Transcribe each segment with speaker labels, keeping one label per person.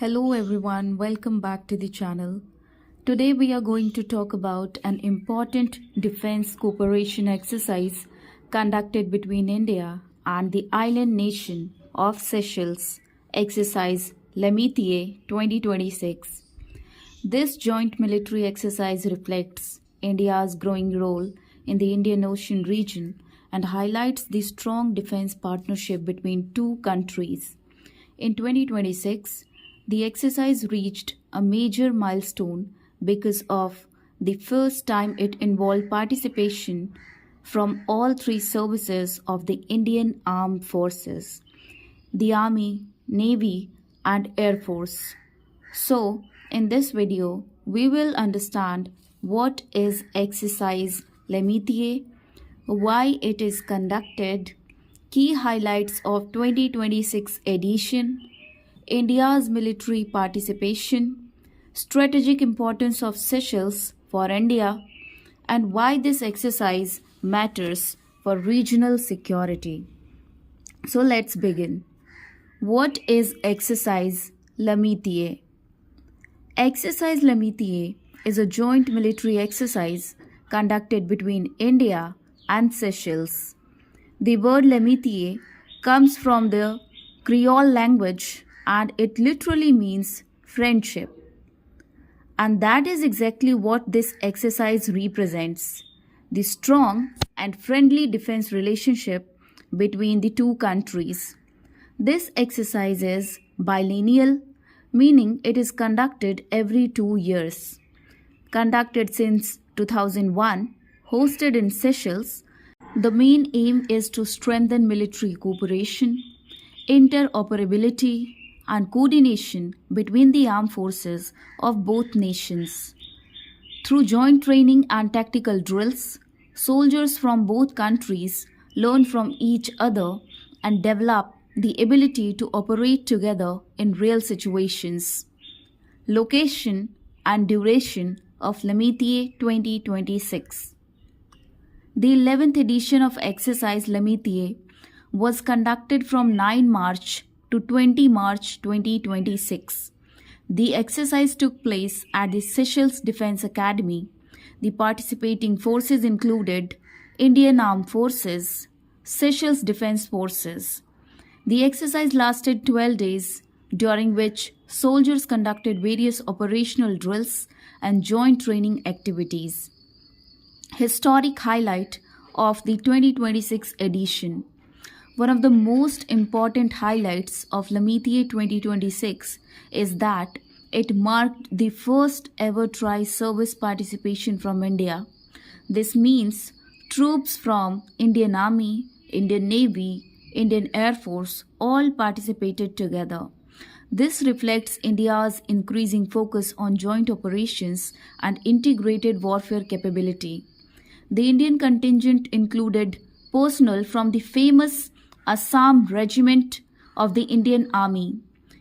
Speaker 1: Hello everyone, welcome back to the channel. Today we are going to talk about an important defense cooperation exercise conducted between India and the island nation of Seychelles, exercise Lamitiye 2026. This joint military exercise reflects India's growing role in the Indian Ocean region and highlights the strong defense partnership between two countries. In 2026, the exercise reached a major milestone because of the first time it involved participation from all three services of the Indian Armed Forces, the Army, Navy, and Air Force. So, in this video, we will understand what is exercise Lamitiye, why it is conducted, key highlights of 2026 edition, India's military participation, strategic importance of Seychelles for India, and why this exercise matters for regional security. So let's begin. What is exercise Lamitiye? Exercise Lamitiye is a joint military exercise conducted between India and Seychelles. The word Lamitiye comes from the Creole language and it literally means friendship. And that is exactly what this exercise represents, the strong and friendly defense relationship between the two countries. This exercise is biennial, meaning it is conducted every 2 years. Conducted since 2001, hosted in Seychelles, the main aim is to strengthen military cooperation, interoperability, and coordination between the armed forces of both nations. Through joint training and tactical drills, soldiers from both countries learn from each other and develop the ability to operate together in real situations. Location and duration of Lamitiye 2026. The 11th edition of exercise Lamitiye was conducted from 9 March to 20 March 2026. The exercise took place at the Seychelles Defense Academy. The participating forces included Indian Armed Forces, Seychelles Defense Forces. The exercise lasted 12 days, during which soldiers conducted various operational drills and joint training activities. Historic highlight of the 2026 edition. One of the most important highlights of Lamitiye 2026 is that it marked the first ever tri-service participation from India. This means troops from Indian Army, Indian Navy, Indian Air Force all participated together. This reflects India's increasing focus on joint operations and integrated warfare capability. The Indian contingent included personnel from the famous Assam Regiment of the Indian Army.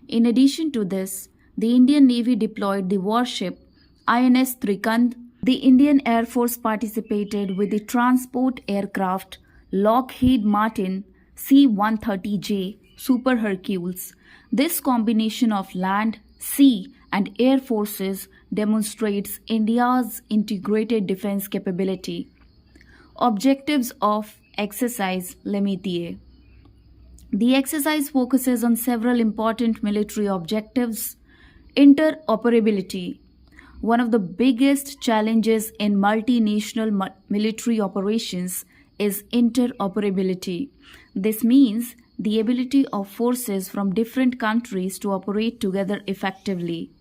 Speaker 1: In addition to this, the Indian Navy deployed the warship INS Trikand. The Indian Air Force participated with the transport aircraft Lockheed Martin C-130J Super Hercules. This combination of land, sea, and air forces demonstrates India's integrated defense capability. Objectives of exercise Lamitiye. The exercise focuses on several important military objectives. Interoperability. One of the biggest challenges in multinational military operations is interoperability. This means the ability of forces from different countries to operate together effectively.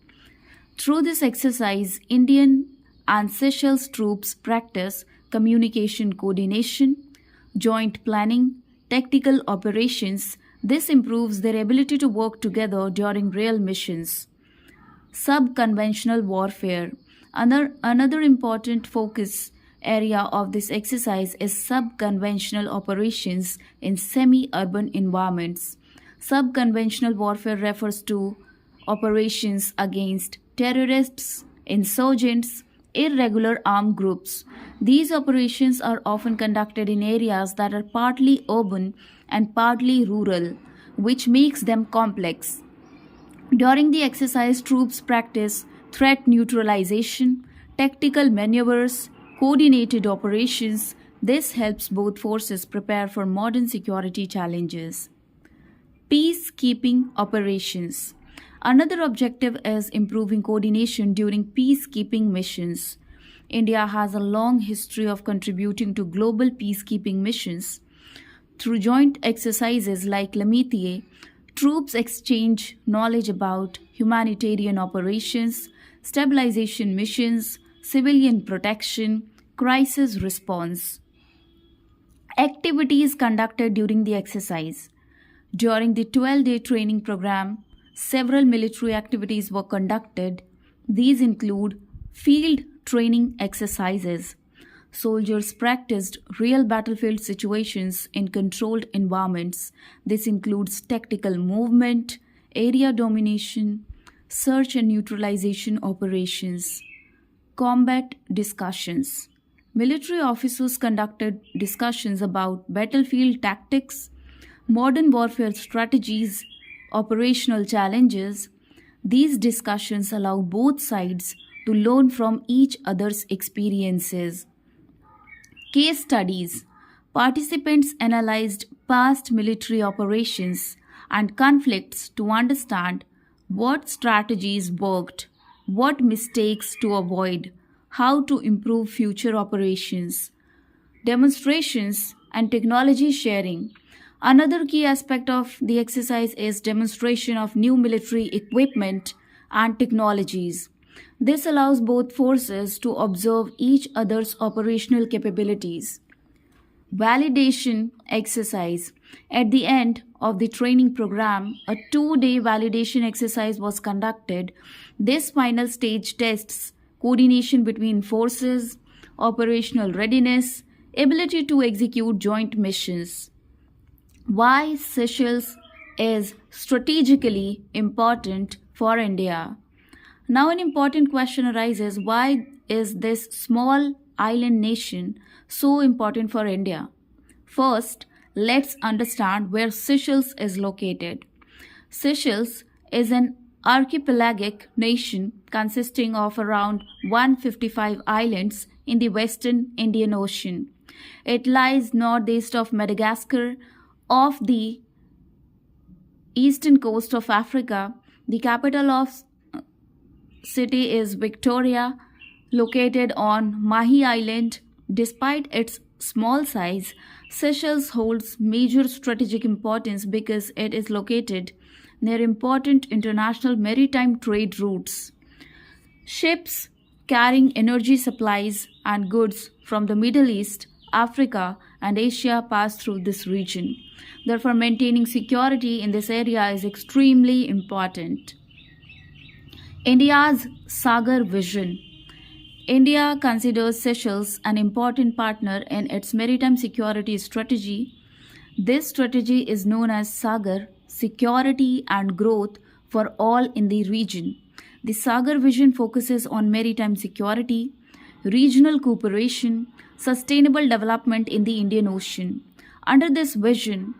Speaker 1: Through this exercise, Indian and Seychelles troops practice communication coordination, joint planning, tactical operations. This improves their ability to work together during real missions. Sub-conventional warfare. Another important focus area of this exercise is sub-conventional operations in semi-urban environments. Sub-conventional warfare refers to operations against terrorists, insurgents, irregular armed groups. These operations are often conducted in areas that are partly urban and partly rural, which makes them complex. During the exercise, troops practice threat neutralization, tactical maneuvers, coordinated operations. This helps both forces prepare for modern security challenges. Peacekeeping operations. Another objective is improving coordination during peacekeeping missions. India has a long history of contributing to global peacekeeping missions. Through joint exercises like Lamitiye, troops exchange knowledge about humanitarian operations, stabilization missions, civilian protection, crisis response. Activities conducted during the exercise. During the 12-day training program, several military activities were conducted. These include field training exercises. Soldiers practiced real battlefield situations in controlled environments. This includes tactical movement, area domination, search and neutralization operations. Combat discussions. Military officers conducted discussions about battlefield tactics, modern warfare strategies, operational challenges. These discussions allow both sides to learn from each other's experiences. Case studies. Participants analyzed past military operations and conflicts to understand what strategies worked, what mistakes to avoid, how to improve future operations. Demonstrations and technology sharing. Another key aspect of the exercise is demonstration of new military equipment and technologies. This allows both forces to observe each other's operational capabilities. Validation exercise. At the end of the training program, a 2-day validation exercise was conducted. This final stage tests coordination between forces, operational readiness, ability to execute joint missions. Why Seychelles is strategically important for India. Now, an important question arises: why is this small island nation so important for India? First, let's understand where Seychelles is located. Seychelles is an archipelagic nation consisting of around 155 islands in the western Indian Ocean. It lies northeast of Madagascar, off the eastern coast of Africa. The capital of city is Victoria, located on Mahi Island. Despite its small size, Seychelles holds major strategic importance because it is located near important international maritime trade routes. Ships carrying energy supplies and goods from the Middle East, Africa, and Asia pass through this region. Therefore, maintaining security in this area is extremely important. India's Sagar vision. India considers Seychelles an important partner in its maritime security strategy. This strategy is known as Sagar, security and growth for all in the region. The Sagar vision focuses on maritime security, regional cooperation, sustainable development in the Indian Ocean. Under this vision,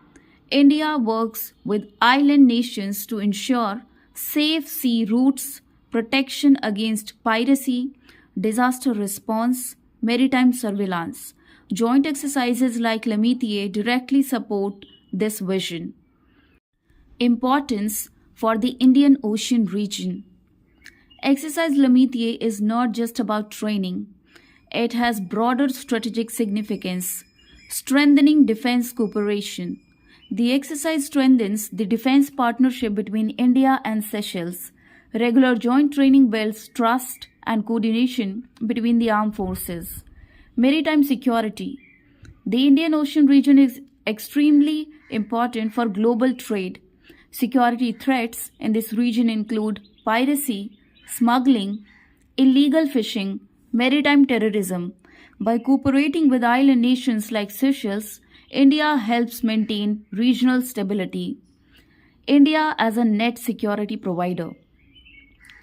Speaker 1: India works with island nations to ensure safe sea routes, protection against piracy, disaster response, maritime surveillance. Joint exercises like Lamitiye directly support this vision. Importance for the Indian Ocean region. Exercise Lamitiye is not just about training. It has broader strategic significance, strengthening defense cooperation. The exercise strengthens the defense partnership between India and Seychelles. Regular joint training builds trust and coordination between the armed forces. Maritime security. The Indian Ocean region is extremely important for global trade. Security threats in this region include piracy, smuggling, illegal fishing, maritime terrorism. By cooperating with island nations like Seychelles, India helps maintain regional stability. India as a net security provider.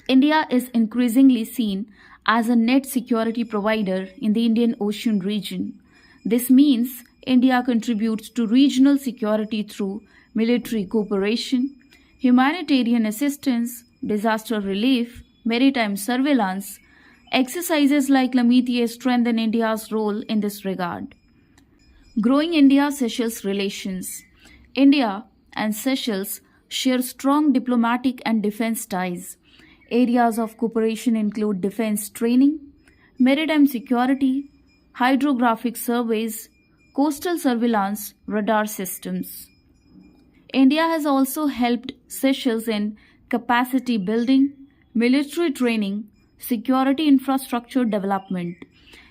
Speaker 1: India is increasingly seen as a net security provider in the Indian Ocean region. This means India contributes to regional security through military cooperation, humanitarian assistance, disaster relief, maritime surveillance. Exercises like Lamitiye strengthen India's role in this regard. Growing India Seychelles relations. India and Seychelles share strong diplomatic and defense ties. Areas of cooperation include defense training, maritime security, hydrographic surveys, coastal surveillance, radar systems. India has also helped Seychelles in capacity building, military training, security infrastructure development.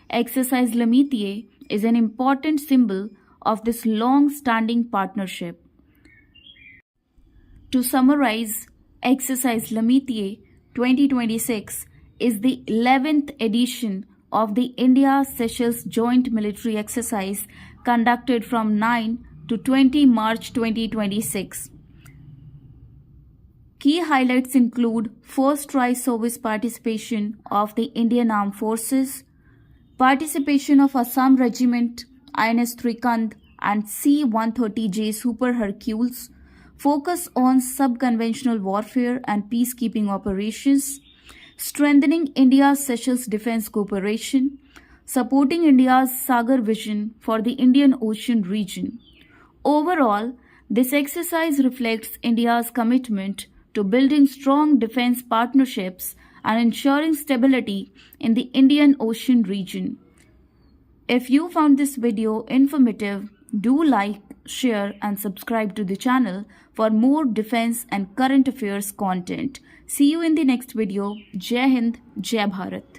Speaker 1: Exercise Lamitiye is an important symbol of this long standing partnership. To summarize, Exercise Lamitiye 2026 is the 11th edition of the India Seychelles Joint Military Exercise conducted from 9 to 20 March 2026. Key highlights include first try service participation of the Indian Armed Forces, participation of Assam Regiment, INS Trikand and C-130J Super Hercules, focus on sub-conventional warfare and peacekeeping operations, strengthening India's Seychelles defense cooperation, supporting India's Sagar vision for the Indian Ocean region. Overall, this exercise reflects India's commitment to building strong defense partnerships and ensuring stability in the Indian Ocean region. If you found this video informative, do like, share and subscribe to the channel for more defense and current affairs content. See you in the next video. Jai Hind, Jai Bharat.